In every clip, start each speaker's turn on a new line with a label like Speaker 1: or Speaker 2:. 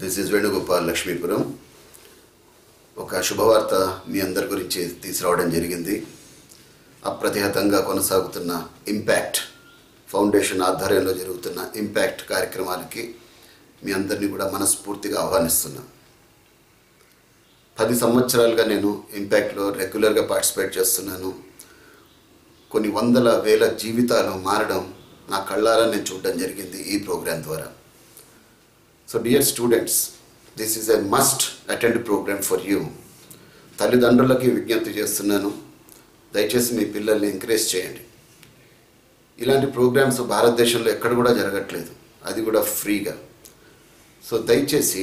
Speaker 1: This is Venugopal Lakshmipuram. ఒక శుభవార్త మీ అందరి గురించి తీసుకురావడం జరిగింది. అప్రతిహతంగా కొనసాగుతున్న ఇంపాక్ట్ ఫౌండేషన్ ఆధ్వర్యంలో జరుగుతున్న ఇంపాక్ట్ కార్యక్రమాలకి మీ అందరినీ కూడా మనస్ఫూర్తిగా ఆహ్వానిస్తున్నా. 10 సంవత్సరాలుగా నేను ఇంపాక్ట్లో రెగ్యులర్గా పార్టిసిపేట్ చేస్తున్నాను. కొన్ని వందల వేల జీవితాలు మారడం నా కళ్ళారా నేను చూడడం జరిగింది ఈ ప్రోగ్రాం ద్వారా. So dear students, this is a must attend program for you. తల్లిదండ్రులకి విజ్ఞప్తి చేస్తున్నాను, దయచేసి మీ పిల్లల్ని ఎంకరేజ్ చేయండి. ఇలాంటి ప్రోగ్రామ్స్ భారతదేశంలో ఎక్కడ కూడా జరగట్లేదు, అది కూడా ఫ్రీగా. సో దయచేసి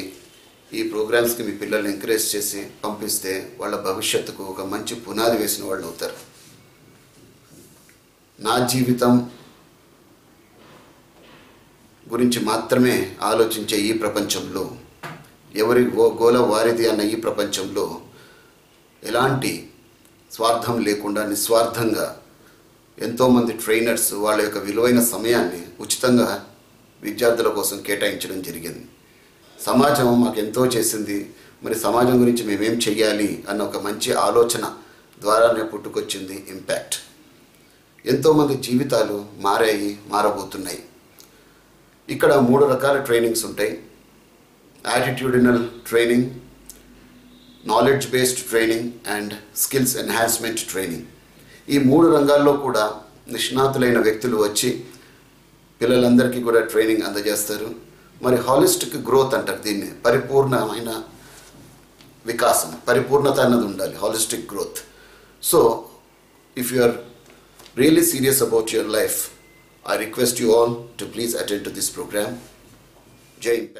Speaker 1: ఈ ప్రోగ్రామ్స్కి మీ పిల్లల్ని ఎంకరేజ్ చేసి పంపిస్తే వాళ్ళ భవిష్యత్తుకు ఒక మంచి పునాది వేసిన వాళ్ళు అవుతారు. నా జీవితం గురించి మాత్రమే ఆలోచించే ఈ ప్రపంచంలో, ఎవరి గోల వారిది అన్న ఈ ప్రపంచంలో ఎలాంటి స్వార్థం లేకుండా నిస్వార్థంగా ఎంతోమంది ట్రైనర్స్ వాళ్ళ యొక్క విలువైన సమయాన్ని ఉచితంగా విద్యార్థుల కోసం కేటాయించడం జరిగింది. సమాజం మాకు ఎంతో చేసింది, మరి సమాజం గురించి మేమేం చెయ్యాలి అన్న ఒక మంచి ఆలోచన ద్వారానే పుట్టుకొచ్చింది ఇంపాక్ట్. ఎంతోమంది జీవితాలు మారబోతున్నాయి. ఇక్కడ 3 రకాల ట్రైనింగ్స్ ఉంటాయి. Attitudinal training, knowledge based training and skills enhancement training. ఈ 3 రంగాల్లో కూడా నిష్ణాతులైన వ్యక్తులు వచ్చి పిల్లలందరికీ కూడా ట్రైనింగ్ అందజేస్తారు. మరి హాలిస్టిక్ గ్రోత్ అంటారు దీన్ని, పరిపూర్ణమైన వికాసం, పరిపూర్ణత అన్నది ఉండాలి, holistic growth. So if you are really serious about your life, I request you all to please attend to this program. Jai Impact.